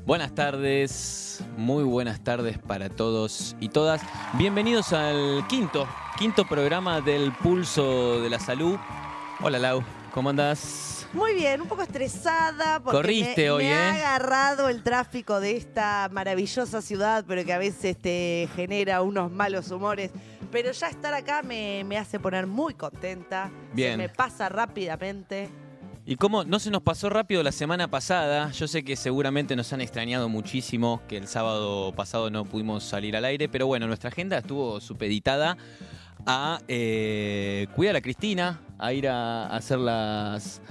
Buenas tardes, muy buenas tardes para todos y todas. Bienvenidos al quinto programa del Pulso de la Salud. Hola Lau, ¿cómo andás? Muy bien, un poco estresada porque Corriste hoy, me ha agarrado el tráfico de esta maravillosa ciudad, pero que a veces te genera unos malos humores. Pero ya estar acá me hace poner muy contenta. Bien. Se me pasa rápidamente. ¿Y cómo no se nos pasó rápido la semana pasada? Yo sé que seguramente nos han extrañado muchísimo, que el sábado pasado no pudimos salir al aire, pero bueno, nuestra agenda estuvo supeditada a cuidar a Cristina, a ir a hacer las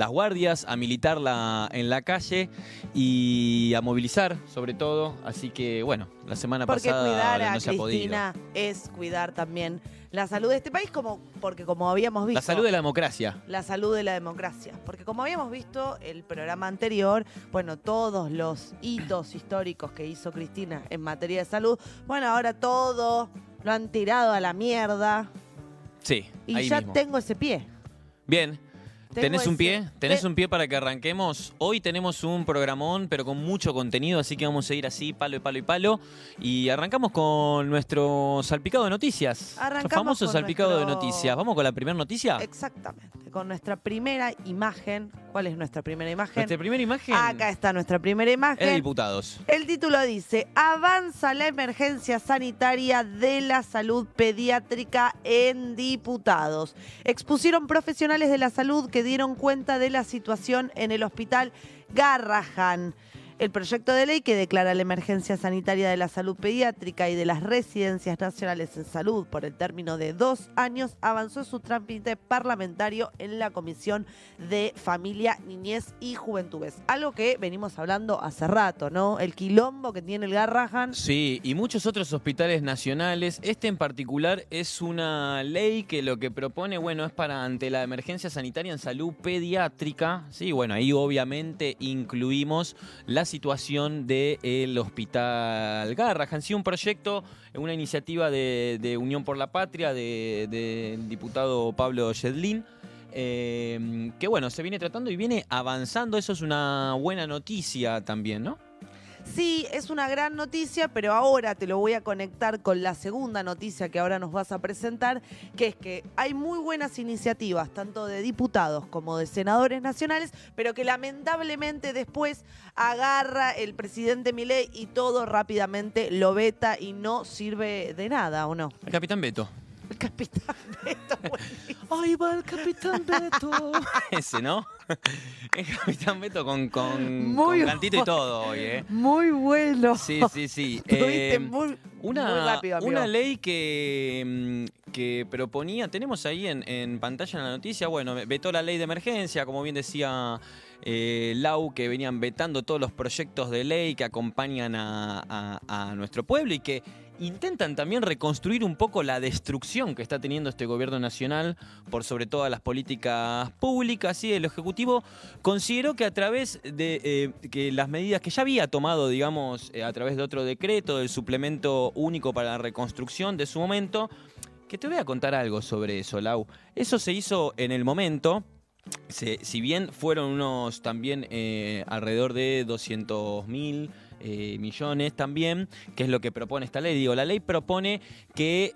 guardias, a militarla en la calle y a movilizar sobre todo. Así que bueno, la semana pasada cuidar a no se ha podido. Cristina es cuidar también la salud de este país, porque como habíamos visto... La salud de la democracia. La salud de la democracia. Porque como habíamos visto el programa anterior, bueno, todos los hitos históricos que hizo Cristina en materia de salud, bueno, ahora todo lo han tirado a la mierda. Sí, Y ahí ya mismo. tengo ese pie. Bien. ¿Tenés un pie? ¿Tenés Te- un pie para que arranquemos? Hoy tenemos un programón, pero con mucho contenido, así que vamos a ir así, palo y palo y palo. Y arrancamos con nuestro salpicado de noticias. Arrancamos Nuestro famoso con salpicado de nuestro- noticias. ¿Vamos con la primera noticia? Exactamente. Con nuestra primera imagen. ¿Cuál es nuestra primera imagen? Nuestra primera imagen Acá está nuestra primera es imagen. de diputados. El título dice: avanza la emergencia sanitaria de la salud pediátrica en diputados. Expusieron profesionales de la salud que dieron cuenta de la situación en el hospital Garrahan. El proyecto de ley que declara la emergencia sanitaria de la salud pediátrica y de las residencias nacionales en salud por el término de 2 años avanzó su trámite parlamentario en la Comisión de Familia, Niñez y Juventudes. Algo que venimos hablando hace rato, ¿no? El quilombo que tiene el Garrahan. Sí, y muchos otros hospitales nacionales. Este en particular es una ley que lo que propone, bueno, es para ante la emergencia sanitaria en salud pediátrica. Sí, bueno, ahí obviamente incluimos la situación del hospital Garrahan. Sí, un proyecto, una iniciativa de Unión por la Patria del diputado Pablo Yedlin. Que bueno, se viene tratando y viene avanzando. Eso es una buena noticia también, ¿no? Sí, es una gran noticia, pero ahora te lo voy a conectar con la segunda noticia que ahora nos vas a presentar, que es que hay muy buenas iniciativas, tanto de diputados como de senadores nacionales, pero que lamentablemente después agarra el presidente Milei y todo rápidamente lo veta y no sirve de nada, ¿o no? El Capitán Beto. El capitán Beto, buenísimo. Ahí va el Capitán Beto. Ese, ¿no? El Capitán Beto con Muy cantito y todo hoy, ¿eh? Muy bueno. Sí, sí, sí. Estuviste muy rápido, amigo. Una ley que proponía, tenemos ahí en pantalla en la noticia, bueno, vetó la ley de emergencia, como bien decía Lau, que venían vetando todos los proyectos de ley que acompañan a nuestro pueblo y que intentan también reconstruir un poco la destrucción que está teniendo este gobierno nacional por sobre todas las políticas públicas. Y el Ejecutivo consideró que a través de que las medidas que ya había tomado, digamos, a través de otro decreto, del suplemento único para la reconstrucción de su momento, que te voy a contar algo sobre eso, Lau. Eso se hizo en el momento. Si bien fueron unos también alrededor de 200.000 millones también, que es lo que propone esta ley. Digo, la ley propone que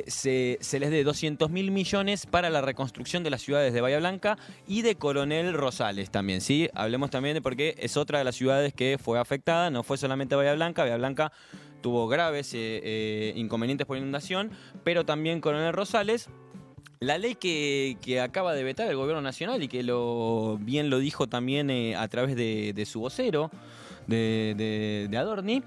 se les dé 200.000 millones para la reconstrucción de las ciudades de Bahía Blanca y de Coronel Rosales también, ¿sí? Hablemos también de porque es otra de las ciudades que fue afectada, no fue solamente Bahía Blanca tuvo graves inconvenientes por inundación, pero también Coronel Rosales. La ley que acaba de vetar el gobierno nacional y que bien lo dijo también a través de su vocero, de Adorni,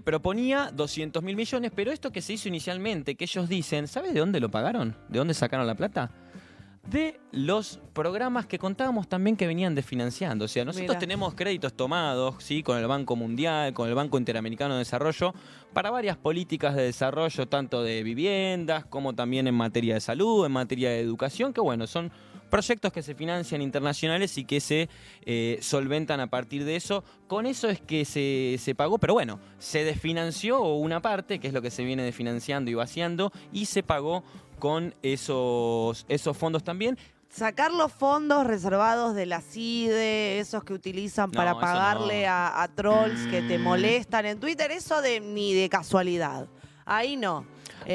proponía 200.000 millones, pero esto que se hizo inicialmente, que ellos dicen, ¿sabes de dónde lo pagaron? ¿De dónde sacaron la plata? De los programas que contábamos también que venían desfinanciando. O sea, nosotros Mira. tenemos créditos tomados, ¿sí? Con el Banco Mundial, con el Banco Interamericano de Desarrollo, para varias políticas de desarrollo, tanto de viviendas como también en materia de salud, en materia de educación, que bueno, son proyectos que se financian internacionales y que se solventan a partir de eso. Con eso es que se pagó, pero bueno, se desfinanció una parte, que es lo que se viene desfinanciando y vaciando, y se pagó con esos fondos también. sacar los fondos reservados de la CIDE, esos que utilizan No, para eso pagarle no. a trolls que te molestan en Twitter, eso ni de casualidad. Ahí no.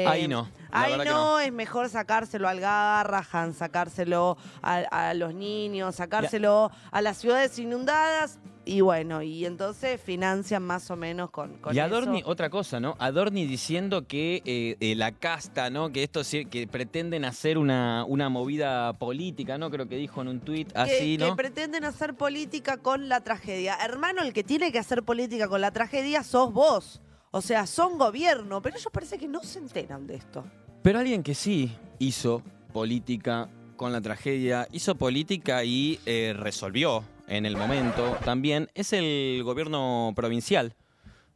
Ahí no. La Ahí verdad que no, es mejor sacárselo al Garrahan, sacárselo a los niños, sacárselo a las ciudades inundadas. Y bueno, y entonces financian más o menos con y Adorni, eso. otra cosa, ¿no? Adorni diciendo que la casta, ¿no? Que esto sí, que pretenden hacer una movida política, ¿no? Creo que dijo en un tuit así, Que ¿no? pretenden hacer política con la tragedia. Hermano, el que tiene que hacer política con la tragedia sos vos. O sea, son gobierno, pero ellos parece que no se enteran de esto. Pero alguien que sí hizo política con la tragedia, hizo política y resolvió en el momento también, es el gobierno provincial.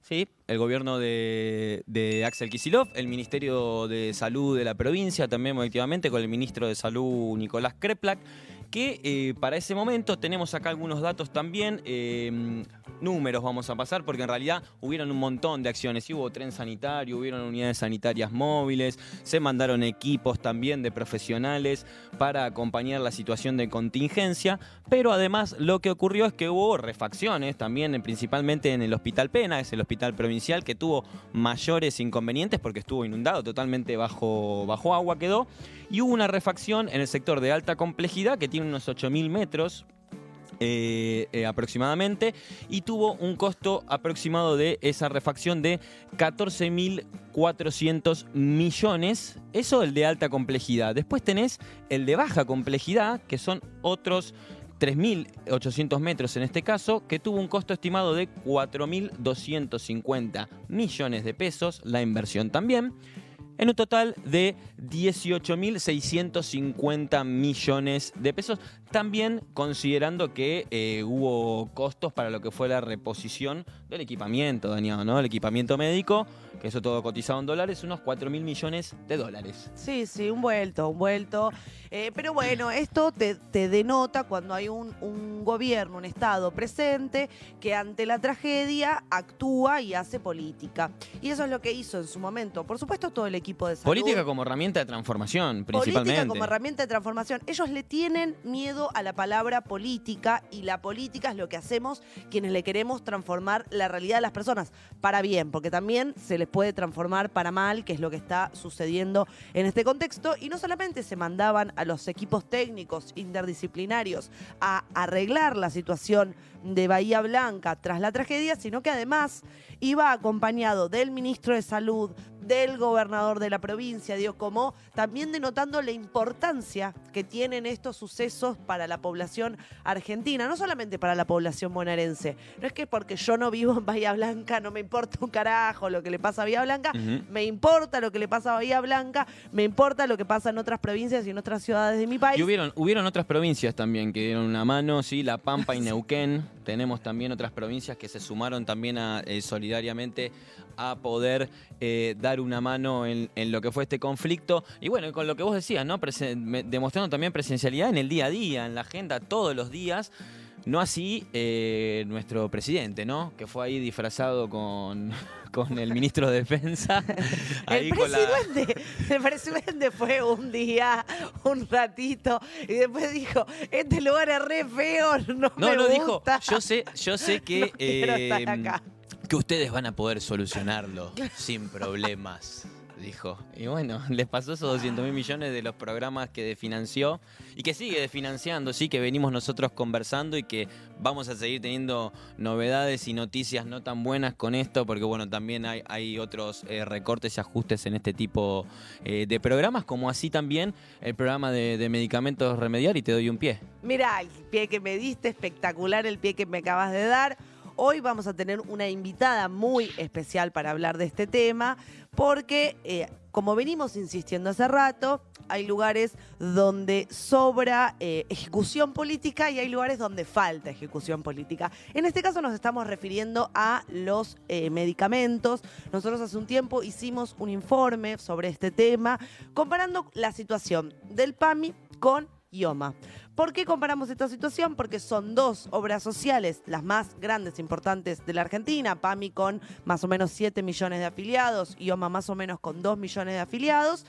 Sí, el gobierno de Axel Kicillof, el Ministerio de Salud de la provincia, también muy activamente con el ministro de Salud Nicolás Kreplak, que para ese momento tenemos acá algunos datos también, números vamos a pasar, porque en realidad hubieron un montón de acciones, y hubo tren sanitario, hubieron unidades sanitarias móviles, se mandaron equipos también de profesionales para acompañar la situación de contingencia, pero además lo que ocurrió es que hubo refacciones también, principalmente en el Hospital Pena, es el hospital provincial que tuvo mayores inconvenientes porque estuvo inundado, totalmente bajo agua quedó, y hubo una refacción en el sector de alta complejidad que tiene unos 8.000 metros aproximadamente, y tuvo un costo aproximado de esa refacción de 14.400 millones. Eso el de alta complejidad. Después tenés el de baja complejidad, que son otros 3.800 metros en este caso, que tuvo un costo estimado de 4.250 millones de pesos, la inversión también, en un total de 18.650 millones de pesos, también considerando que hubo costos para lo que fue la reposición del equipamiento dañado, ¿no? El equipamiento médico, que eso todo cotizado en dólares, unos 4.000 millones de dólares. Sí, un vuelto. Pero bueno, esto te denota cuando hay un gobierno, un Estado presente que ante la tragedia actúa y hace política. Y eso es lo que hizo en su momento. Por supuesto, todo el equipo de salud. Política como herramienta de transformación, principalmente. Política como herramienta de transformación. Ellos le tienen miedo a la palabra política, y la política es lo que hacemos quienes le queremos transformar la realidad de las personas para bien, porque también se les puede transformar para mal, que es lo que está sucediendo en este contexto. Y no solamente se mandaban a los equipos técnicos interdisciplinarios a arreglar la situación de Bahía Blanca tras la tragedia, sino que además iba acompañado del ministro de Salud, del gobernador de la provincia, digo, como también denotando la importancia que tienen estos sucesos para la población argentina, no solamente para la población bonaerense. No es que porque yo no vivo en Bahía Blanca no me importa un carajo lo que le pasa a Bahía Blanca, me importa lo que le pasa a Bahía Blanca, me importa lo que pasa en otras provincias y en otras ciudades de mi país. Y hubieron otras provincias también que dieron una mano, sí, La Pampa y Neuquén. Tenemos también otras provincias que se sumaron también solidariamente a poder dar una mano en lo que fue este conflicto. Y bueno, con lo que vos decías, ¿no? Demostrando también presencialidad en el día a día, en la agenda todos los días. No así nuestro presidente, ¿no? Que fue ahí disfrazado con el ministro de Defensa. Ahí El presidente fue un día, un ratito, y después dijo, este lugar es re feo, no me gusta. Dijo, yo sé que, no quiero estar acá. Que ustedes van a poder solucionarlo sin problemas, dijo. Y bueno, les pasó esos 200.000 millones de los programas que desfinanció y que sigue desfinanciando, sí, que venimos nosotros conversando y que vamos a seguir teniendo novedades y noticias no tan buenas con esto, porque bueno, también hay otros recortes y ajustes en este tipo de programas, como así también el programa de medicamentos Remediar, y te doy un pie. Mirá, el pie que me diste, espectacular el pie que me acabas de dar. Hoy vamos a tener una invitada muy especial para hablar de este tema, porque como venimos insistiendo hace rato, hay lugares donde sobra ejecución política y hay lugares donde falta ejecución política. En este caso nos estamos refiriendo a los medicamentos. Nosotros hace un tiempo hicimos un informe sobre este tema, comparando la situación del PAMI con IOMA. ¿Por qué comparamos esta situación? Porque son dos obras sociales, las más grandes e importantes de la Argentina, PAMI con más o menos 7 millones de afiliados, IOMA más o menos con 2 millones de afiliados,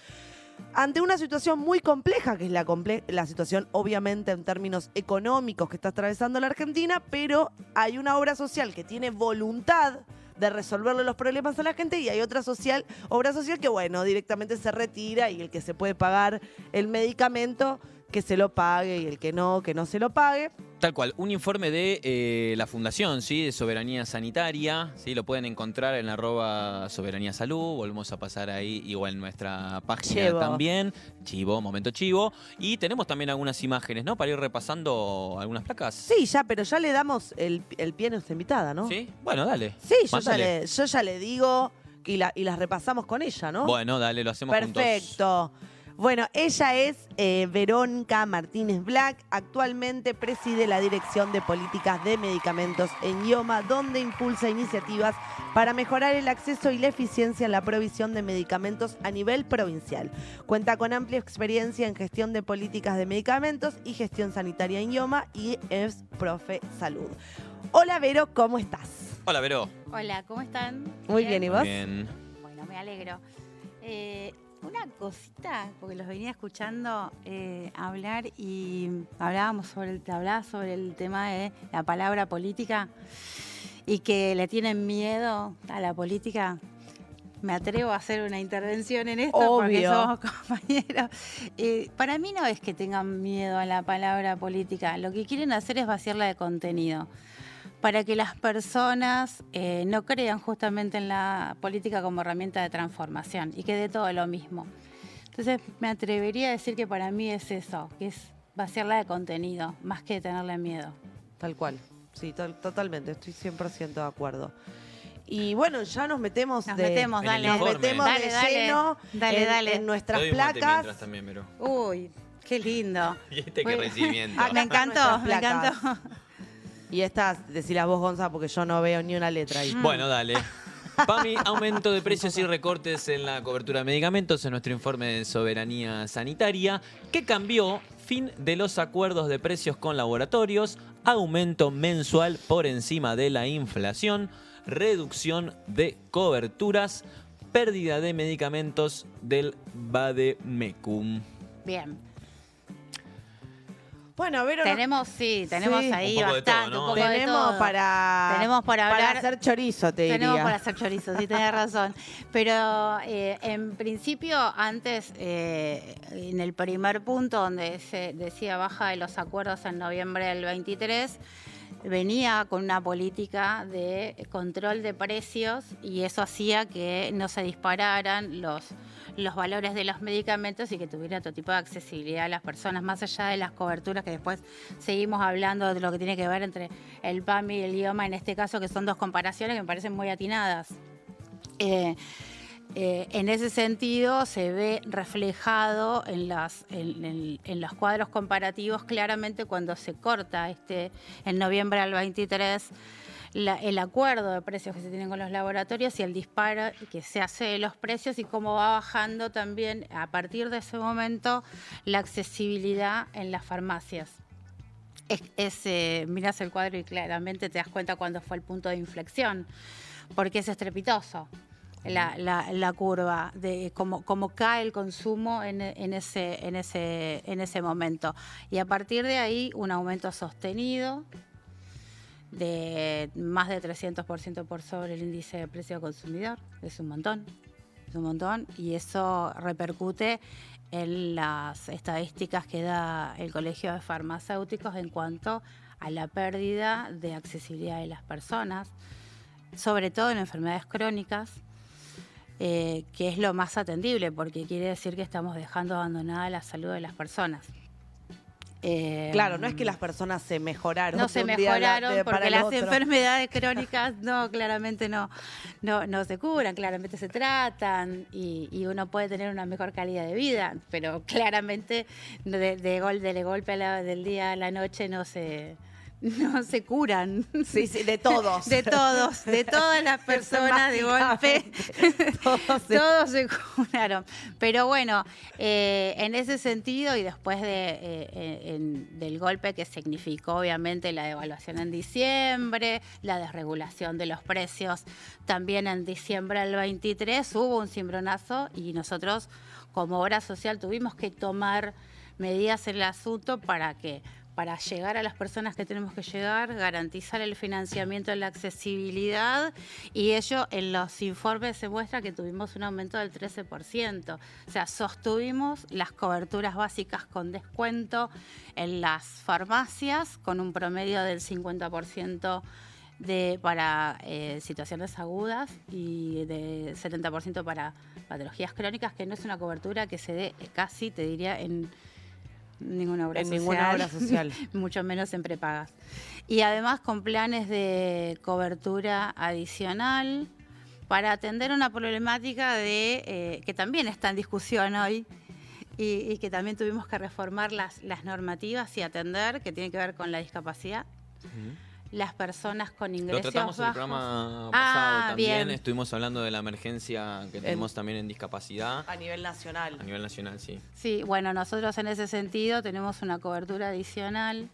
ante una situación muy compleja, que es la situación obviamente en términos económicos que está atravesando la Argentina, pero hay una obra social que tiene voluntad de resolverle los problemas a la gente y hay otra obra social que, bueno, directamente se retira y el que se puede pagar el medicamento, que se lo pague y el que no se lo pague. Tal cual, un informe de la Fundación, ¿sí? De Soberanía Sanitaria, ¿sí? Lo pueden encontrar en @Soberanía Salud, volvemos a pasar ahí igual en nuestra página Chivo. también, chivo, momento chivo, y tenemos también algunas imágenes, ¿no? Para ir repasando algunas placas. Sí, pero ya le damos el pie a nuestra invitada, ¿no? ¿Sí? Bueno, dale. Sí, yo Mándale. ya le digo y las repasamos con ella, ¿no? Bueno, dale, lo hacemos juntos. Perfecto. Bueno, ella es Verónica Martínez Black, actualmente preside la Dirección de Políticas de Medicamentos en IOMA, donde impulsa iniciativas para mejorar el acceso y la eficiencia en la provisión de medicamentos a nivel provincial. Cuenta con amplia experiencia en gestión de políticas de medicamentos y gestión sanitaria en IOMA y es profe salud. Hola Vero, ¿cómo estás? Hola, Vero. Hola, ¿cómo están? Muy bien, ¿y vos? Bien. Bueno, me alegro. Una cosita, porque los venía escuchando hablar y hablaba sobre el tema de la palabra política y que le tienen miedo a la política. Me atrevo a hacer una intervención en esto porque Obvio. somos compañeros. Para mí no es que tengan miedo a la palabra política, lo que quieren hacer es vaciarla de contenido, para que las personas no crean justamente en la política como herramienta de transformación y que dé todo lo mismo. Entonces me atrevería a decir que para mí es eso, que es vaciarla de contenido, más que tenerle miedo. Tal cual, sí, totalmente, estoy 100% de acuerdo. Y bueno, ya nos metemos Nos de metemos, En el dale. informe. Nos metemos Dale, de dale. lleno Dale. en nuestras Te doy un mate placas. mientras también, Vero. Uy, qué lindo. Y este que Bueno. recibimiento. Acá Me están encantó, nuestras me placas. encantó. Y estas, decílas vos, Gonza, porque yo no veo ni una letra ahí. Bueno, dale. PAMI, aumento de precios y recortes en la cobertura de medicamentos en nuestro informe de soberanía sanitaria. ¿Qué cambió? Fin de los acuerdos de precios con laboratorios, aumento mensual por encima de la inflación, reducción de coberturas, pérdida de medicamentos del Vademecum. Bien. Bueno, Vero, Tenemos Sí. ahí Un poco de todo, bastante, ¿no? un poco de tenemos todo. para hablar. hacer chorizo, te Tenemos diría. para hacer chorizo, sí, tenés razón. Pero en principio, antes, en el primer punto donde se decía baja de los acuerdos en noviembre del 23, venía con una política de control de precios y eso hacía que no se dispararan los valores de los medicamentos y que tuviera otro tipo de accesibilidad a las personas, más allá de las coberturas que después seguimos hablando de lo que tiene que ver entre el PAMI y el IOMA, en este caso, que son dos comparaciones que me parecen muy atinadas. En ese sentido se ve reflejado en los cuadros comparativos claramente cuando se corta en noviembre del 23 el acuerdo de precios que se tienen con los laboratorios y el disparo que se hace de los precios y cómo va bajando también a partir de ese momento la accesibilidad en las farmacias. Mirás el cuadro y claramente te das cuenta cuándo fue el punto de inflexión, porque es estrepitoso la curva de cómo cae el consumo en ese momento. Y a partir de ahí un aumento sostenido de más de 300% por sobre el índice de precio consumidor. Es un montón, y eso repercute en las estadísticas que da el Colegio de Farmacéuticos en cuanto a la pérdida de accesibilidad de las personas, sobre todo en enfermedades crónicas, que es lo más atendible, porque quiere decir que estamos dejando abandonada la salud de las personas. Claro, no es que las personas se mejoraron. No de se un día mejoraron para porque el las otro. enfermedades crónicas claramente no se curan, claramente se tratan y uno puede tener una mejor calidad de vida, pero claramente de golpe del día a la noche no se curan. Sí, de todos. De todas las personas de golpe. Todos se curaron. Pero bueno, en ese sentido y después del golpe que significó obviamente la devaluación en diciembre, la desregulación de los precios también en diciembre del 23, hubo un cimbronazo y nosotros como obra social tuvimos que tomar medidas en el asunto para llegar a las personas que tenemos que llegar, garantizar el financiamiento de la accesibilidad, y ello en los informes se muestra que tuvimos un aumento del 13%. O sea, sostuvimos las coberturas básicas con descuento en las farmacias con un promedio del 50% para situaciones agudas y de 70% para patologías crónicas, que no es una cobertura que se dé casi, te diría, en ninguna obra social, mucho menos en prepagas. Y además con planes de cobertura adicional para atender una problemática que también está en discusión hoy y que también tuvimos que reformar las normativas y atender, que tiene que ver con la discapacidad. Las personas con ingresos Lo tratamos bajos. en el programa pasado también. Bien. Estuvimos hablando de la emergencia que tenemos también en discapacidad. A nivel nacional. A nivel nacional, sí. Sí, bueno, nosotros en ese sentido tenemos una cobertura adicional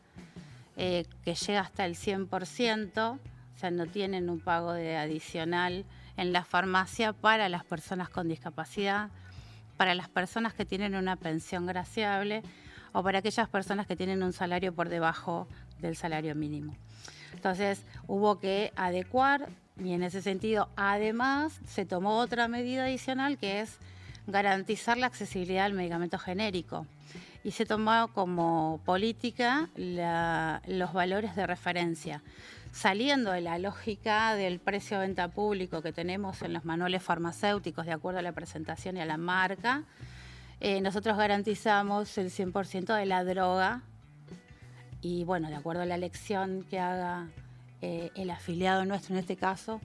que llega hasta el 100%, o sea, no tienen un pago de adicional en la farmacia para las personas con discapacidad, para las personas que tienen una pensión graciable o para aquellas personas que tienen un salario por debajo del salario mínimo. Entonces hubo que adecuar y en ese sentido además se tomó otra medida adicional que es garantizar la accesibilidad al medicamento genérico y se tomó como política los valores de referencia, saliendo de la lógica del precio de venta público que tenemos en los manuales farmacéuticos de acuerdo a la presentación y a la marca. Nosotros garantizamos el 100% de la droga. Y bueno, de acuerdo a la elección que haga el afiliado nuestro en este caso,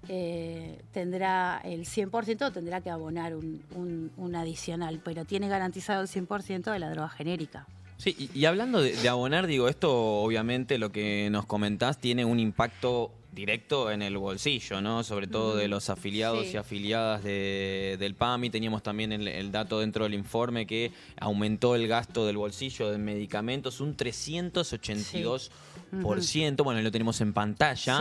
tendrá el 100% o tendrá que abonar un adicional, pero tiene garantizado el 100% de la droga genérica. Sí, y hablando de abonar, digo, esto obviamente lo que nos comentás tiene un impacto directo en el bolsillo, ¿no? Sobre todo de los afiliados y afiliadas del PAMI. Teníamos también el dato dentro del informe que aumentó el gasto del bolsillo de medicamentos un 382%. Bueno, lo tenemos en pantalla.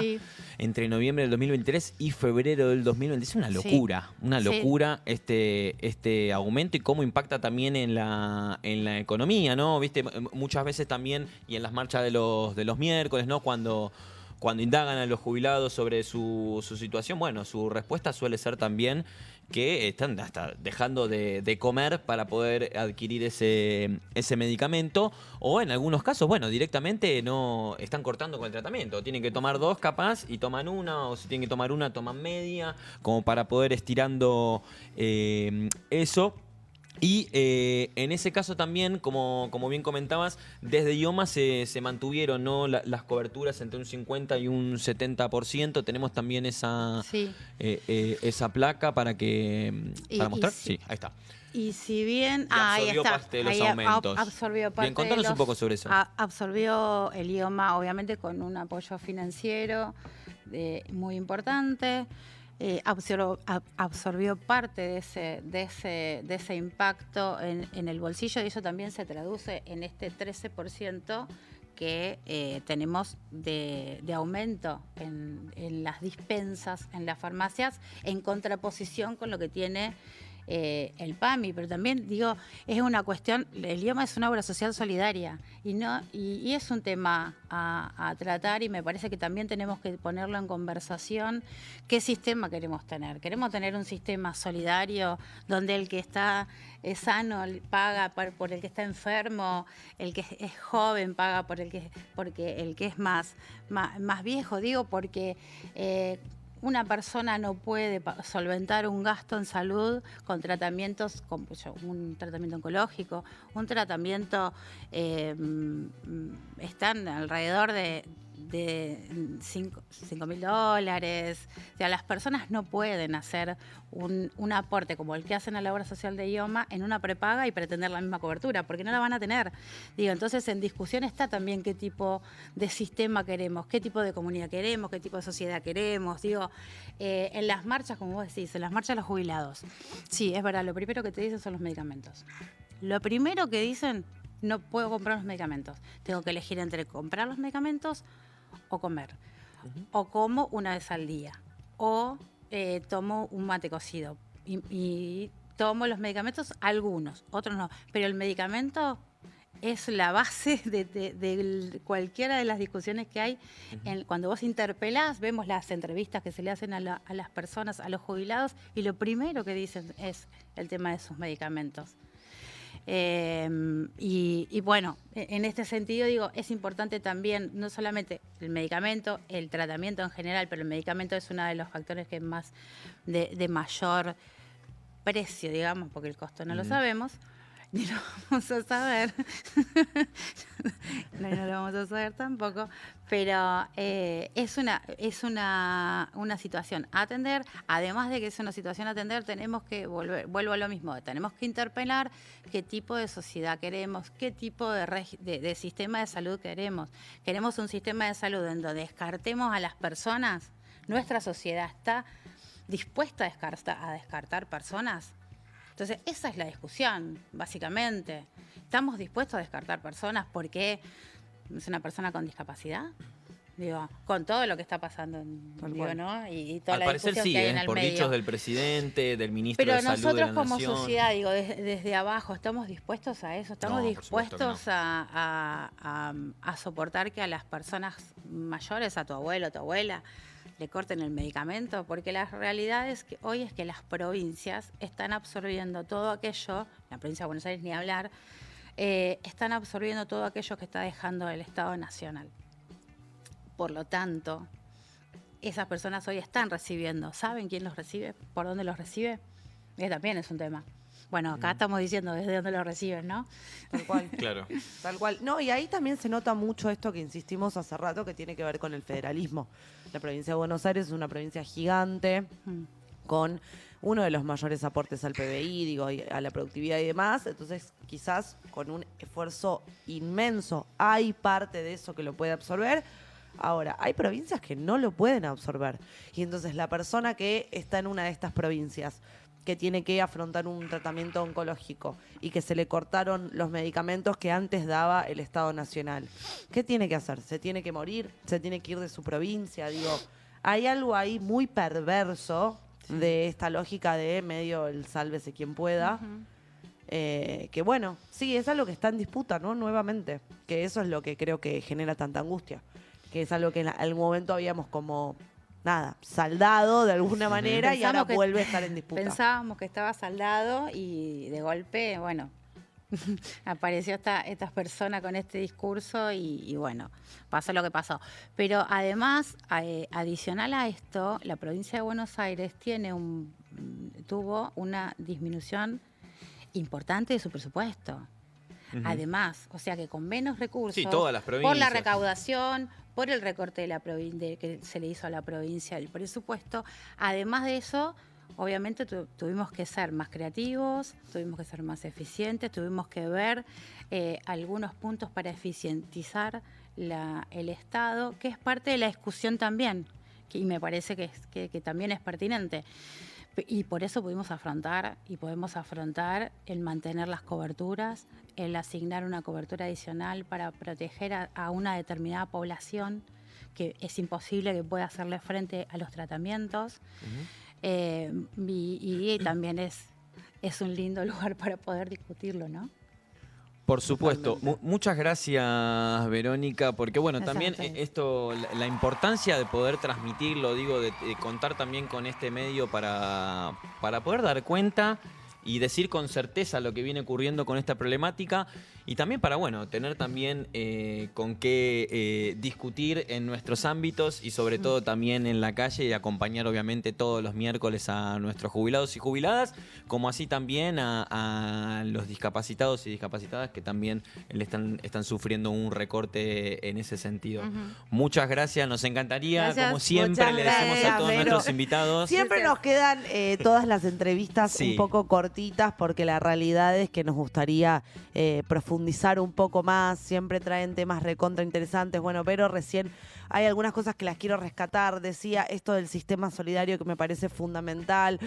Entre noviembre del 2023 y febrero del 2020. Es una locura, una locura este aumento y cómo impacta también en la economía, ¿no? Viste, muchas veces también, y en las marchas de los miércoles, ¿no? Cuando indagan a los jubilados sobre su situación, bueno, su respuesta suele ser también que están hasta dejando de comer para poder adquirir ese medicamento, o en algunos casos, bueno, directamente no están cortando con el tratamiento. Tienen que tomar 2 capaz y toman una, o si tienen que tomar una, toman media, como para poder estirando eso. Y en ese caso también, como bien comentabas, desde IOMA se mantuvieron, ¿no? las coberturas entre un 50 y un 70%. Tenemos también esa placa para mostrar. Sí, ahí está. Y si bien absorbió parte de los aumentos. Absorbió parte. Bien, contanos un poco sobre eso. Absorbió el IOMA, obviamente, con un apoyo financiero muy importante. Absorbió parte de ese impacto en el bolsillo, y eso también se traduce en este 13% que tenemos de aumento en las dispensas en las farmacias, en contraposición con lo que tiene el PAMI. Pero también digo, es una cuestión, el IOMA es una obra social solidaria y es un tema a tratar, y me parece que también tenemos que ponerlo en conversación. ¿Qué sistema queremos tener? ¿Queremos tener un sistema solidario donde el que está sano paga por el que está enfermo, el que es joven paga porque el que es más viejo? Digo, porque una persona no puede solventar un gasto en salud con tratamientos, un tratamiento oncológico, un tratamiento, están alrededor de $5.000. O sea, las personas no pueden hacer un aporte como el que hacen a la obra social de IOMA en una prepaga y pretender la misma cobertura, porque no la van a tener. Digo, entonces en discusión está también qué tipo de sistema queremos, qué tipo de comunidad queremos, qué tipo de sociedad queremos. Digo, en las marchas, como vos decís, en las marchas de los jubilados, sí, es verdad, lo primero que te dicen son los medicamentos. Lo primero que dicen, no puedo comprar los medicamentos. Tengo que elegir entre comprar los medicamentos o comer. O como una vez al día. O tomo un mate cocido. Y tomo los medicamentos, algunos, otros no. Pero el medicamento es la base de cualquiera de las discusiones que hay. Cuando vos interpelás, vemos las entrevistas que se le hacen a las personas, a los jubilados, y lo primero que dicen es el tema de sus medicamentos. Y bueno, en este sentido digo, es importante también, no solamente el medicamento, el tratamiento en general, pero el medicamento es uno de los factores que más de mayor precio, digamos, porque el costo no lo sabemos, ni lo vamos a saber, no lo vamos a saber tampoco, pero es una situación a atender. Además de que es una situación a atender, tenemos que vuelvo a lo mismo, tenemos que interpelar qué tipo de sociedad queremos, qué tipo de sistema de salud queremos. Queremos un sistema de salud en donde descartemos a las personas. Nuestra sociedad está dispuesta a descartar personas. Entonces, esa es la discusión, básicamente. ¿Estamos dispuestos a descartar personas porque es una persona con discapacidad? Digo, con todo lo que está pasando, digo, ¿no? Y toda al la parecer discusión sí, que hay en el por medio. dichos del presidente, del ministro de Salud de la Pero nosotros como Nación. sociedad, digo, desde abajo, ¿estamos dispuestos a eso? ¿Estamos No, por supuesto que dispuestos a soportar que a las personas mayores, a tu abuelo, a tu abuela, le corten el medicamento? Porque la realidad es que hoy es que las provincias están absorbiendo todo aquello, la provincia de Buenos Aires ni hablar, están absorbiendo todo aquello que está dejando el Estado Nacional. Por lo tanto, esas personas hoy están recibiendo. ¿Saben quién los recibe? ¿Por dónde los recibe? También es un tema. Bueno, acá estamos diciendo desde dónde los reciben, ¿no? Tal cual. Claro. Tal cual. No, y ahí también se nota mucho esto que insistimos hace rato, que tiene que ver con el federalismo. La provincia de Buenos Aires es una provincia gigante, con uno de los mayores aportes al PBI, digo, y a la productividad y demás. Entonces, quizás con un esfuerzo inmenso hay parte de eso que lo puede absorber. Ahora, hay provincias que no lo pueden absorber. Y entonces la persona que está en una de estas provincias, que tiene que afrontar un tratamiento oncológico y que se le cortaron los medicamentos que antes daba el Estado Nacional, ¿qué tiene que hacer? ¿Se tiene que morir? ¿Se tiene que ir de su provincia? Digo, hay algo ahí muy perverso de esta lógica de medio el sálvese quien pueda. Que bueno, sí, es algo que está en disputa, ¿no? Nuevamente, que eso es lo que creo que genera tanta angustia, que es algo que en algún momento habíamos como, nada, saldado de alguna manera y ahora vuelve a estar en disputa. Pensábamos que estaba saldado y de golpe, bueno, apareció esta persona con este discurso y bueno, pasó lo que pasó. Pero además, adicional a esto, la provincia de Buenos Aires tuvo una disminución importante de su presupuesto. Además, o sea que con menos recursos, Sí, todas las provincias. por la recaudación, por el recorte que se le hizo a la provincia del presupuesto, además de eso, obviamente tuvimos que ser más creativos, tuvimos que ser más eficientes, tuvimos que ver algunos puntos para eficientizar el Estado, que es parte de la discusión también, y me parece que también es pertinente. Y por eso podemos afrontar el mantener las coberturas, el asignar una cobertura adicional para proteger a una determinada población que es imposible que pueda hacerle frente a los tratamientos. Y también es un lindo lugar para poder discutirlo, ¿no? Por supuesto. Muchas gracias, Verónica, porque bueno, Gracias también a ustedes. esto, la importancia de poder transmitirlo, digo, de contar también con este medio para poder dar cuenta y decir con certeza lo que viene ocurriendo con esta problemática y también para, bueno, tener también con qué discutir en nuestros ámbitos y sobre todo también en la calle y acompañar obviamente todos los miércoles a nuestros jubilados y jubiladas, como así también a los discapacitados y discapacitadas que también están sufriendo un recorte en ese sentido. Muchas gracias, nos encantaría, Gracias. como siempre, Muchas le decimos a gracias, todos Vero. nuestros invitados. Siempre nos quedan todas las entrevistas Sí. un poco cortitas porque la realidad es que nos gustaría profundizar un poco más. Siempre traen temas recontra interesantes. Bueno, pero recién hay algunas cosas que las quiero rescatar. Decía esto del sistema solidario que me parece fundamental,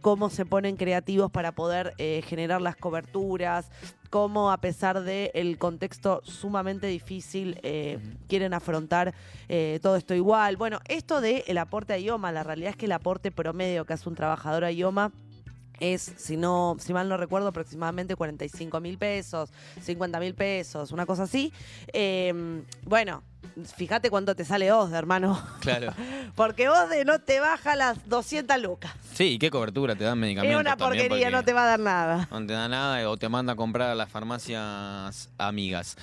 cómo se ponen creativos para poder generar las coberturas, cómo a pesar del contexto sumamente difícil quieren afrontar todo esto igual. Bueno, esto del aporte a IOMA, la realidad es que el aporte promedio que hace un trabajador a IOMA es, si mal no recuerdo, aproximadamente 45.000 pesos, 50.000 pesos, una cosa así. Bueno, fíjate cuánto te sale OSDE, hermano. Claro. Porque OSDE no te baja las 200 lucas. Sí, ¿y qué cobertura te dan medicamentos? Es una también? porquería, Porque no te va a dar nada. no te da nada o te manda a comprar a las farmacias amigas.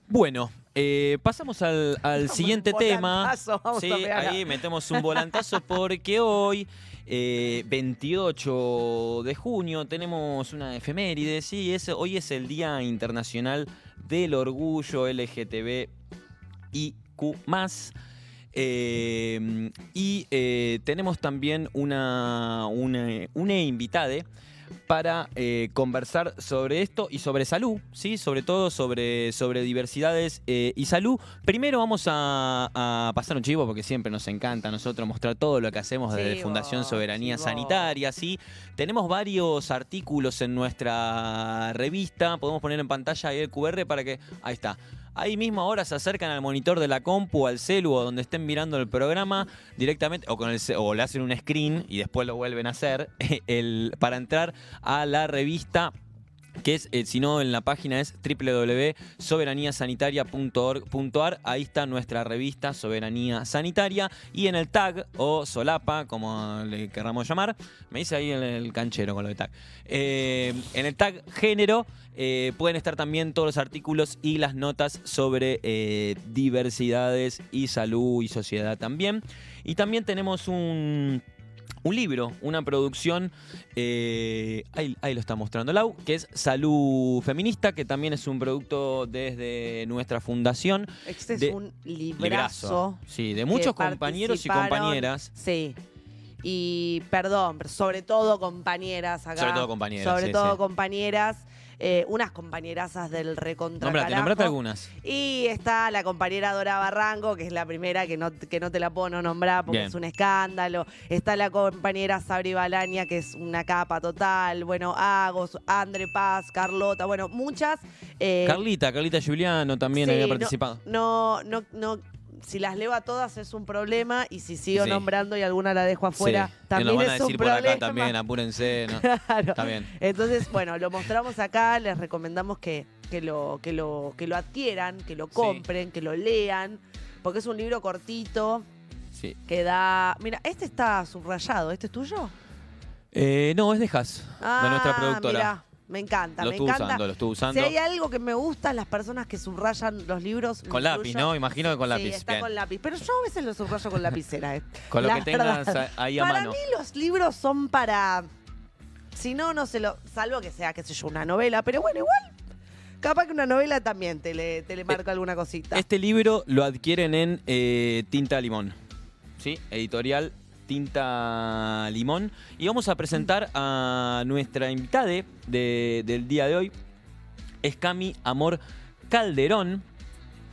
Bueno, pasamos al siguiente tema. Vamos Sí, a pegar. ahí metemos un volantazo porque hoy, 28 de junio, tenemos una efeméride. Sí, hoy es el Día Internacional del Orgullo LGTBIQ+. Tenemos también una invitada para conversar sobre esto y sobre salud, ¿sí? Sobre todo sobre diversidades y salud. Primero vamos a pasar un chivo porque siempre nos encanta a nosotros mostrar todo lo que hacemos desde Chivo, Fundación Soberanía chivo. Sanitaria, ¿sí? Tenemos varios artículos en nuestra revista, podemos poner en pantalla ahí el QR para que... Ahí está. Ahí mismo ahora se acercan al monitor de la compu, al celu o donde estén mirando el programa directamente o le hacen un screen y después lo vuelven a hacer para entrar a la revista, que es, si no en la página es www.soberaniasanitaria.org.ar. Ahí está nuestra revista Soberanía Sanitaria y en el tag o solapa, como le querramos llamar, me dice ahí el canchero con lo de tag, en el tag género pueden estar también todos los artículos y las notas sobre diversidades y salud y sociedad también. Y también tenemos un libro, una producción, ahí lo está mostrando Lau, que es Salud Feminista, que también es un producto desde nuestra fundación. Este es un librazo. Sí, de muchos compañeros y compañeras. Sí. Y perdón, pero sobre todo compañeras acá. Sobre todo compañeras. Sobre sí, todo sí. compañeras. Unas compañerazas del recontra carajo. Nombrate algunas. Y está la compañera Dora Barranco, que es la primera que no te la puedo no nombrar porque Bien. es un escándalo. Está la compañera Sabri Balaña, que es una capa total. Bueno, Agos, Andre Paz, Carlota, bueno, muchas. Carlita Giuliano también sí, había participado. No, si las leo a todas es un problema y si sigo Sí. nombrando y alguna la dejo afuera, Sí. también Nos van a es un decir por problema. acá también, apúrense, ¿no? Claro. Está bien. Entonces, bueno, lo mostramos acá, les recomendamos que lo adquieran, que lo compren, que lo lean, porque es un libro cortito Sí. que da... Mira, este está subrayado, ¿este es tuyo? No, es de Has, de nuestra productora. Mira, me encanta, Lo me estuvo encanta. usando, lo estuvo usando. Si hay algo que me gusta, las personas que subrayan los libros. Con lo lápiz, incluyo. ¿no? Imagino que con lápiz. Sí, está Bien. con lápiz. Pero yo a veces lo subrayo con lapicera. Con lo La que tengas verdad. ahí a Para mano. mí los libros son para... Si no, no se lo... Salvo que sea, qué sé yo, una novela. Pero bueno, igual... Capaz que una novela también te le marca alguna cosita. Este libro lo adquieren en Tinta Limón. ¿Sí? Editorial Tinta Limón. Y vamos a presentar a nuestra invitada del día de hoy. Es Cami Amor Calderón.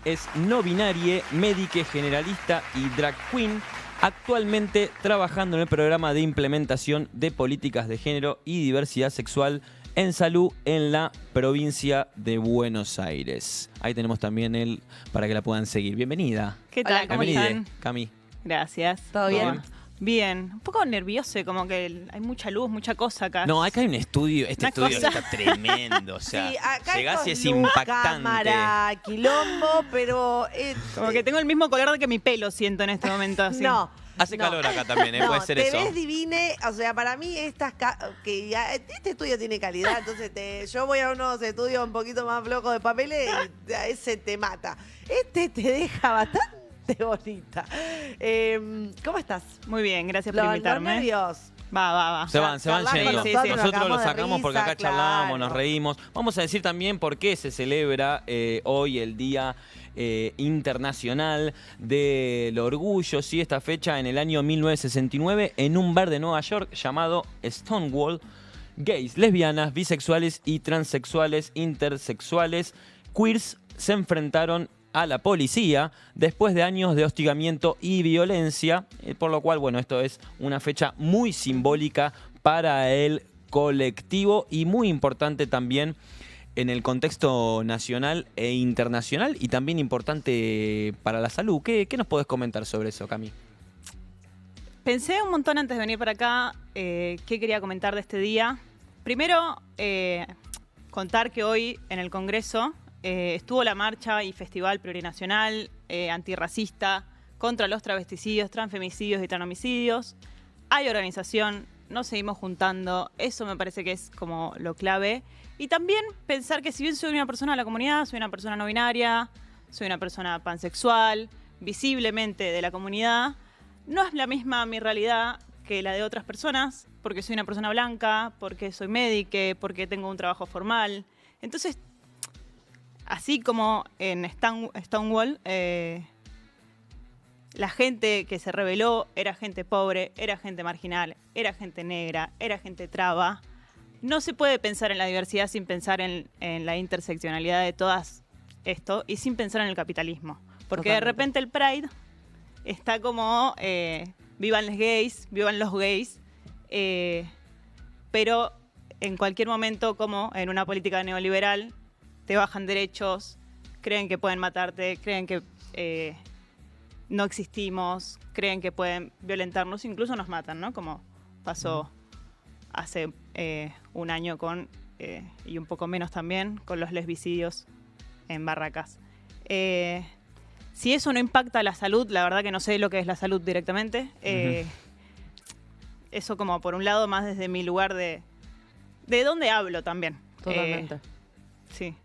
Es no binaria, médica generalista y drag queen. Actualmente trabajando en el programa de implementación de políticas de género y diversidad sexual en salud en la provincia de Buenos Aires. Ahí tenemos también para que la puedan seguir. Bienvenida. ¿Qué tal? ¿Cómo Bienvenida, están? Cami. Gracias. ¿Todo bien? ¿Cómo? Bien. Un poco nervioso, como que hay mucha luz, mucha cosa acá. No, acá hay un estudio. Este Una estudio cosa. está tremendo. O sea, Sí, acá llegás y esto es luz, impactante. cámara, quilombo, pero... Como que tengo el mismo color que mi pelo, siento en este momento. Así. No. Hace No. calor acá también, No, puede ser te eso. ves divine, o sea, para mí este estudio tiene calidad, entonces yo voy a unos estudios un poquito más flojos de papeles y a ese te mata. Este te deja bastante bonita. ¿Cómo estás? Muy bien, gracias por Los invitarme. nervios. Va. Se van Charlar con yendo. nosotros, nos Nosotros lo cagamos de sacamos porque risa, acá charlamos, claro. nos reímos. Vamos a decir también por qué se celebra hoy el Día Internacional del Orgullo. Sí, esta fecha en el año 1969 en un bar de Nueva York llamado Stonewall. Gays, lesbianas, bisexuales y transexuales, intersexuales, queers se enfrentaron a la policía después de años de hostigamiento y violencia, por lo cual, bueno, esto es una fecha muy simbólica para el colectivo y muy importante también en el contexto nacional e internacional y también importante para la salud. ¿Qué nos podés comentar sobre eso, Cami? pensé un montón antes de venir para acá qué quería comentar de este día. Primero, contar que hoy en el Congreso estuvo la marcha y festival plurinacional antirracista contra los travesticidios, transfemicidios y transnomicidios. Hay organización, nos seguimos juntando, eso me parece que es como lo clave. Y también pensar que si bien soy una persona de la comunidad, soy una persona no binaria, soy una persona pansexual, visiblemente de la comunidad, no es la misma mi realidad que la de otras personas, porque soy una persona blanca, porque soy médica, porque tengo un trabajo formal. Entonces, así como en Stonewall, la gente que se rebeló era gente pobre, era gente marginal, era gente negra, era gente traba. No se puede pensar en la diversidad sin pensar en la interseccionalidad de todas esto y sin pensar en el capitalismo. Porque de repente el Pride está como vivan los gays, pero en cualquier momento, como en una política neoliberal, te bajan derechos, creen que pueden matarte, creen que no existimos, creen que pueden violentarnos, incluso nos matan, ¿no? Como pasó hace un año y un poco menos también, con los lesbicidios en Barracas. Si eso no impacta la salud, la verdad que no sé lo que es la salud directamente. Eso como por un lado más desde mi lugar de dónde hablo también. Totalmente. Sí.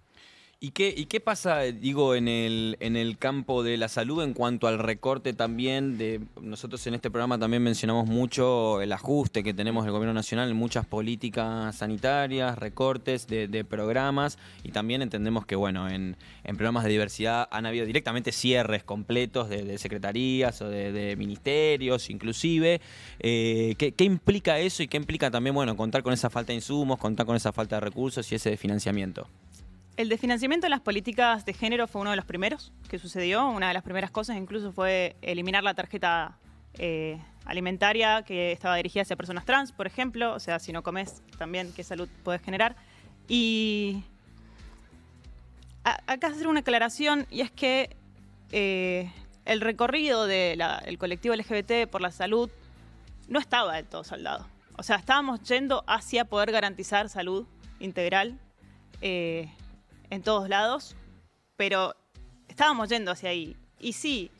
¿Y qué pasa, digo, en el campo de la salud en cuanto al recorte también? Nosotros en este programa también mencionamos mucho el ajuste que tenemos del gobierno nacional en muchas políticas sanitarias, recortes de programas, y también entendemos que, bueno, en programas de diversidad han habido directamente cierres completos de secretarías o de ministerios, inclusive. ¿Qué implica eso y qué implica también, bueno, contar con esa falta de insumos, contar con esa falta de recursos y ese de financiamiento? El desfinanciamiento de las políticas de género fue uno de los primeros que sucedió. Una de las primeras cosas incluso fue eliminar la tarjeta alimentaria que estaba dirigida hacia personas trans, por ejemplo. O sea, si no comes, también qué salud puedes generar. Y acá hacer una aclaración, y es que el recorrido del colectivo LGBT por la salud no estaba del todo saldado. O sea, estábamos yendo hacia poder garantizar salud integral en todos lados, pero estábamos yendo hacia ahí. Y sí,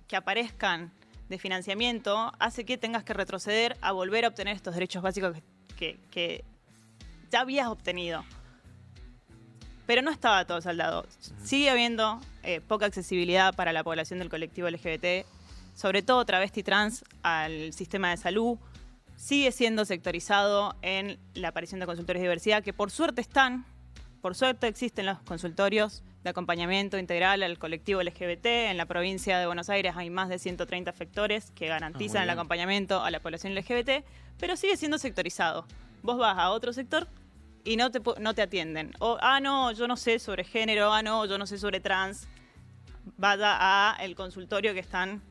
que aparezcan de financiamiento hace que tengas que retroceder a volver a obtener estos derechos básicos que ya habías obtenido. Pero no estaba todo saldado. Sigue habiendo poca accesibilidad para la población del colectivo LGBT, sobre todo travesti trans, al sistema de salud. Sigue siendo sectorizado en la aparición de consultorios de diversidad, que por suerte existen los consultorios de acompañamiento integral al colectivo LGBT. En la provincia de Buenos Aires hay más de 130 efectores que garantizan el acompañamiento a la población LGBT, pero sigue siendo sectorizado. Vos vas a otro sector y no te atienden. O, no, yo no sé sobre género, no, yo no sé sobre trans. Vaya a el consultorio que están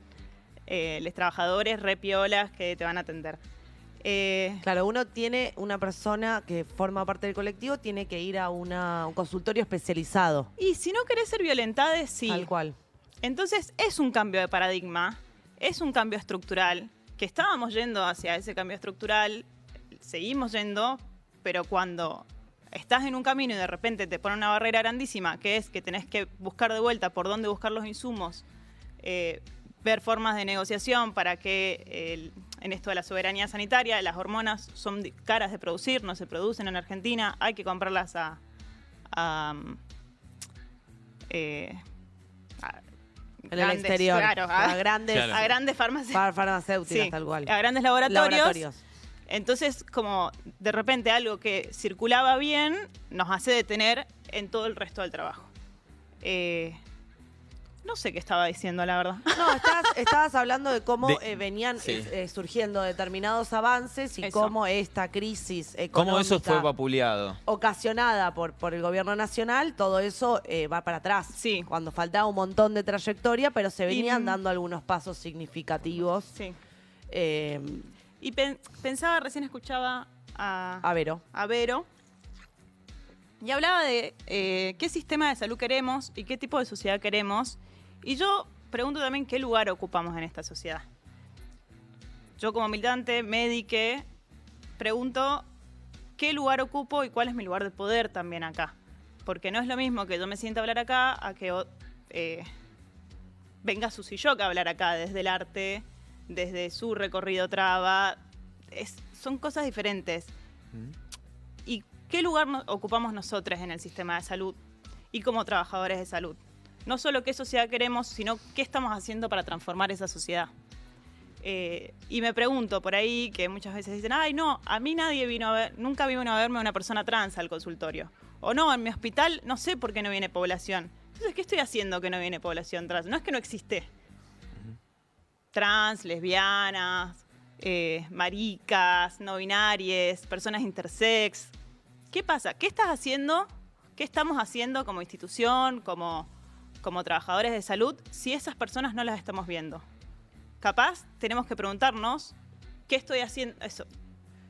los trabajadores repiolas que te van a atender. Claro, uno tiene una persona que forma parte del colectivo, tiene que ir a un consultorio especializado. Y si no querés ser violentada, sí. Tal cual. Entonces es un cambio de paradigma, es un cambio estructural, que estábamos yendo hacia ese cambio estructural, seguimos yendo, pero cuando estás en un camino y de repente te ponen una barrera grandísima, que es que tenés que buscar de vuelta por dónde buscar los insumos, ver formas de negociación para que en esto de la soberanía sanitaria, las hormonas son caras de producir, no se producen en Argentina, hay que comprarlas en el exterior, claro, a grandes farmacéuticas, sí, tal cual. A grandes laboratorios. Entonces, como de repente algo que circulaba bien nos hace detener en todo el resto del trabajo. No sé qué estaba diciendo, la verdad. No, estabas hablando de cómo venían surgiendo determinados avances y cómo esta crisis económica... ¿Cómo eso fue vapuleado? Ocasionada por el gobierno nacional, todo eso va para atrás. Sí. Cuando faltaba un montón de trayectoria, pero se venían dando algunos pasos significativos. Sí. Y pensaba, recién escuchaba a Vero. Y hablaba de qué sistema de salud queremos y qué tipo de sociedad queremos. Y yo pregunto también qué lugar ocupamos en esta sociedad. yo como militante, médica, pregunto qué lugar ocupo y cuál es mi lugar de poder también acá. Porque no es lo mismo que yo me sienta a hablar acá a que venga Susi Lloca a hablar acá desde el arte, desde su recorrido traba. Son cosas diferentes. ¿Y qué lugar ocupamos nosotros en el sistema de salud y como trabajadores de salud? No solo qué sociedad queremos, sino qué estamos haciendo para transformar esa sociedad. Y me pregunto por ahí, que muchas veces dicen, ay no, a mí nunca vino a verme una persona trans al consultorio. O no, en mi hospital no sé por qué no viene población. Entonces, ¿qué estoy haciendo que no viene población trans? No es que no existe. Trans, lesbianas, maricas, no binarias, personas intersex. ¿Qué pasa? ¿Qué estás haciendo? ¿Qué estamos haciendo como institución, como trabajadores de salud, si esas personas no las estamos viendo? Capaz tenemos que preguntarnos, ¿qué estoy haciendo? Eso.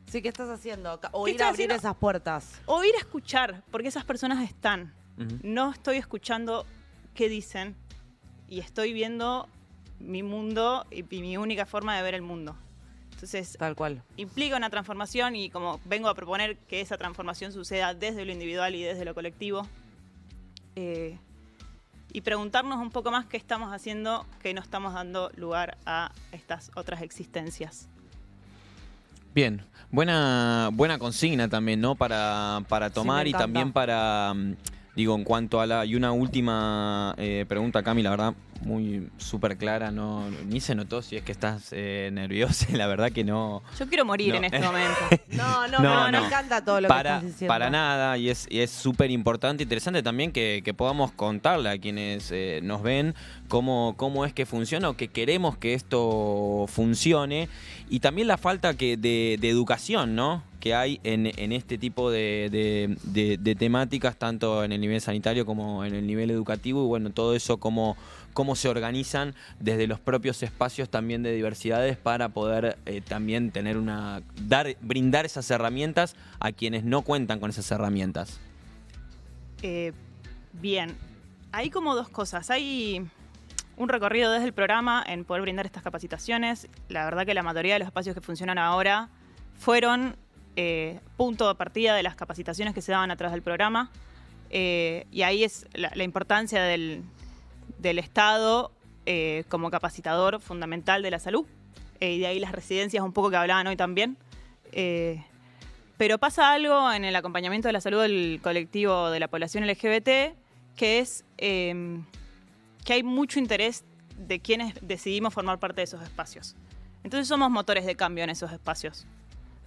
Sí, ¿qué estás haciendo? O ¿Qué ir a estoy abrir haciendo? esas puertas. O ir a escuchar, porque esas personas están. No estoy escuchando qué dicen y estoy viendo mi mundo y mi única forma de ver el mundo. Entonces, Tal cual. implica una transformación y como vengo a proponer que esa transformación suceda desde lo individual y desde lo colectivo. Y preguntarnos un poco más qué estamos haciendo, que no estamos dando lugar a estas otras existencias. Bien, buena consigna también, ¿no? Para tomar me y también encanta. para, digo, en cuanto a y una última pregunta, Cami, la verdad, muy súper clara, ni se notó si es que estás nerviosa, la verdad que no. Yo quiero morir No. en este momento. No, No, me no. encanta todo lo que estás diciendo. Para nada, y es súper importante, interesante también que podamos contarle a quienes nos ven cómo es que funciona o que queremos que esto funcione, y también la falta de educación, ¿no?, que hay en este tipo de temáticas, tanto en el nivel sanitario como en el nivel educativo, y bueno, todo eso cómo se organizan desde los propios espacios también de diversidades para poder también tener brindar esas herramientas a quienes no cuentan con esas herramientas. Bien, hay como dos cosas. Hay un recorrido desde el programa en poder brindar estas capacitaciones. La verdad que la mayoría de los espacios que funcionan ahora fueron punto de partida de las capacitaciones que se daban a través del programa. Y ahí es la importancia del Estado como capacitador fundamental de la salud, y de ahí las residencias un poco que hablaban hoy también. Pero pasa algo en el acompañamiento de la salud del colectivo de la población LGBT, que es que hay mucho interés de quienes decidimos formar parte de esos espacios. Entonces somos motores de cambio en esos espacios.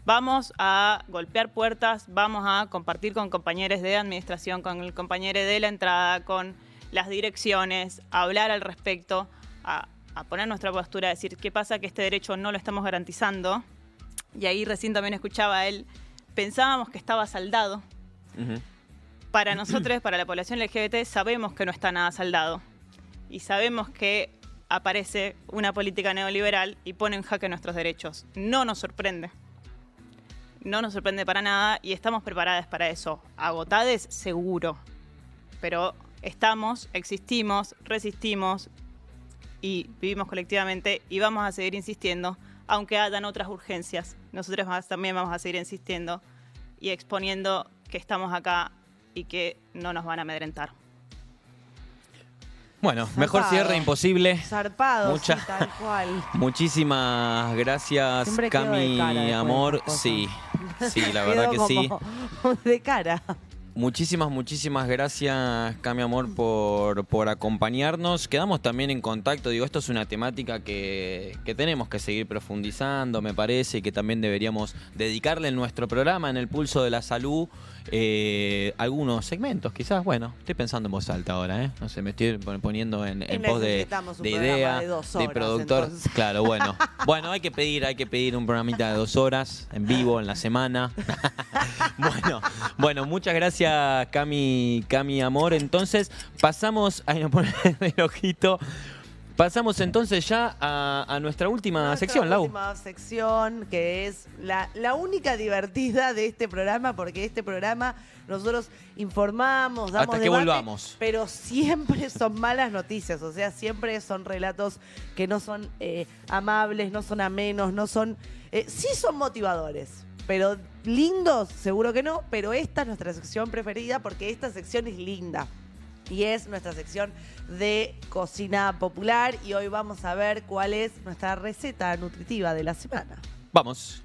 Vamos a golpear puertas, vamos a compartir con compañeros de administración, con el compañero de la entrada, con las direcciones, a hablar al respecto, a poner nuestra postura, a decir qué pasa que este derecho no lo estamos garantizando. Y ahí recién también escuchaba a él, pensábamos que estaba saldado. Para nosotros, para la población LGBT, sabemos que no está nada saldado. Y sabemos que aparece una política neoliberal y pone en jaque nuestros derechos. No nos sorprende. No nos sorprende para nada y estamos preparadas para eso. Agotades, seguro. Pero estamos, existimos, resistimos y vivimos colectivamente y vamos a seguir insistiendo, aunque hayan otras urgencias. Nosotros también vamos a seguir insistiendo y exponiendo que estamos acá y que no nos van a amedrentar. Bueno, mejor Zarpado. cierre imposible. Zarpado, Mucha- sí, tal cual. Muchísimas gracias, Siempre quedo de Cami, cara después de amor. estas cosas. Sí, la verdad que Quedo sí. como de cara. Muchísimas gracias, Cami, amor, por acompañarnos. Quedamos también en contacto. Digo, esto es una temática que tenemos que seguir profundizando, me parece, y que también deberíamos dedicarle en nuestro programa, en el Pulso de la Salud, algunos segmentos, quizás. Bueno, estoy pensando en voz alta ahora, ¿eh? No sé, me estoy poniendo en pos de Necesitamos un idea, programa de 2 de horas, productor. entonces. Claro, bueno. Bueno, hay que pedir un programita de 2 horas, en vivo, en la semana. Bueno, muchas gracias, Cami, amor. Entonces, pasamos, ahí nos pone el ojito. Pasamos entonces ya a nuestra última Nuestra sección, Lau. última sección, que es la única divertida de este programa, porque este programa nosotros informamos, damos Hasta que debate, volvamos. pero siempre son malas noticias, o sea, siempre son relatos que no son amables, no son amenos, no son... sí son motivadores, pero lindos, seguro que no, pero esta es nuestra sección preferida porque esta sección es linda. Y es nuestra sección de cocina popular y hoy vamos a ver cuál es nuestra receta nutritiva de la semana. Vamos.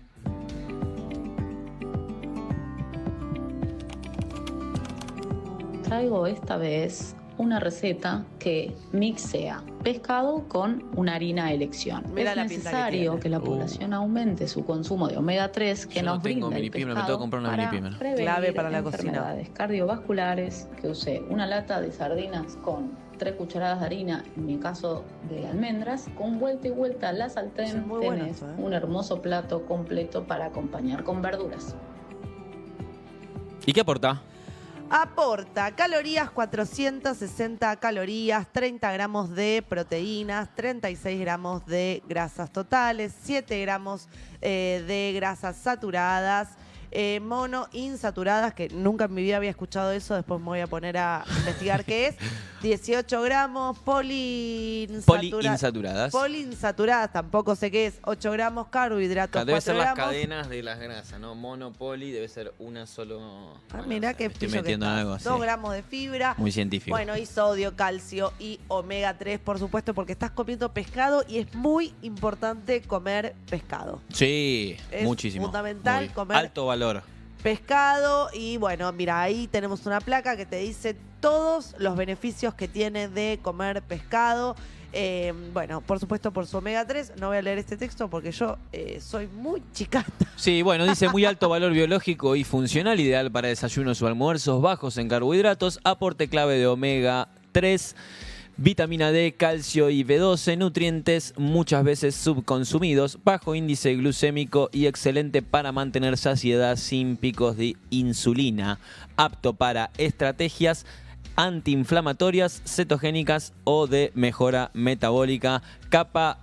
Traigo esta vez una receta que mixea pescado con una harina de elección. Mira es la pinta que necesario tiene. que la población aumente su consumo de omega 3 que Yo no nos tengo brinda el mini-pimer, me pescado tengo que comprar una para mini-pimer. prevenir Clave para la cocina. enfermedades cardiovasculares, que use una lata de sardinas con 3 cucharadas de harina, en mi caso de almendras, con vuelta y vuelta a la Es sartén muy bueno tenés eso, ¿eh? un hermoso plato completo para acompañar con verduras. ¿Y qué aporta? Aporta calorías, 460 calorías, 30 gramos de proteínas, 36 gramos de grasas totales, 7 gramos de grasas saturadas, monoinsaturadas, que nunca en mi vida había escuchado eso, después me voy a poner a investigar qué es, 18 gramos, Poliinsaturadas. poliinsaturadas, tampoco sé qué es, 8 gramos, carbohidratos, Debe 4 ser las gramos. cadenas de las grasas, ¿no? Monopoli debe ser una solo... Ah, Bueno, mirá no sé, qué me estoy pillo que metiendo en estás. algo así. 2 gramos de fibra. Muy científico. Bueno, y sodio, calcio y omega 3, por supuesto, porque estás comiendo pescado y es muy importante comer pescado. Sí, Es muchísimo. fundamental Muy comer- alto valor. Pescado y bueno, mira, ahí tenemos una placa que te dice todos los beneficios que tiene de comer pescado. Bueno, por supuesto por su omega 3, no voy a leer este texto porque yo soy muy chicata. Sí, bueno, dice muy alto valor biológico y funcional, ideal para desayunos o almuerzos, bajos en carbohidratos, aporte clave de omega 3, vitamina D, calcio y B12, nutrientes muchas veces subconsumidos, bajo índice glucémico y excelente para mantener saciedad sin picos de insulina, apto para estrategias antiinflamatorias, cetogénicas o de mejora metabólica. Capa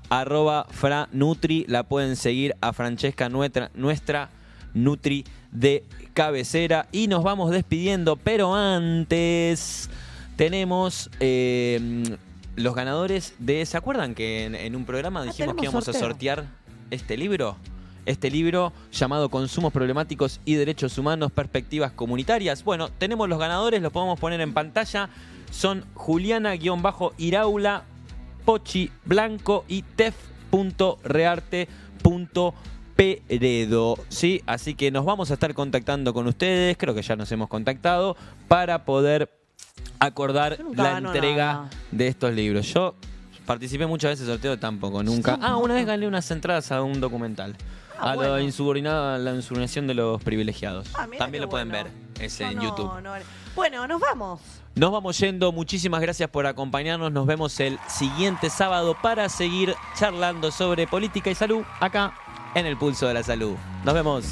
@franutri, la pueden seguir a Francesca, nuestra Nutri de cabecera. Y nos vamos despidiendo, pero antes tenemos los ganadores de... ¿Se acuerdan que en un programa dijimos que tenemos íbamos a sorteo. sortear este libro? Este libro llamado Consumos Problemáticos y Derechos Humanos, Perspectivas Comunitarias. Bueno, tenemos los ganadores, los podemos poner en pantalla. Son Juliana-Iraula, Pochi Blanco y tef.rearte.peredo. ¿Sí? Así que nos vamos a estar contactando con ustedes, creo que ya nos hemos contactado, para poder acordar Yo nunca la gano entrega nada. de estos libros. Yo participé muchas veces en sorteo, tampoco, nunca. Una vez gané unas entradas a un documental. A bueno. la insubordinación de los privilegiados. Mirá También qué lo pueden bueno. ver ese Yo en no, YouTube. Bueno, nos vamos. Nos vamos yendo. Muchísimas gracias por acompañarnos. Nos vemos el siguiente sábado para seguir charlando sobre política y salud acá en El Pulso de la Salud. Nos vemos.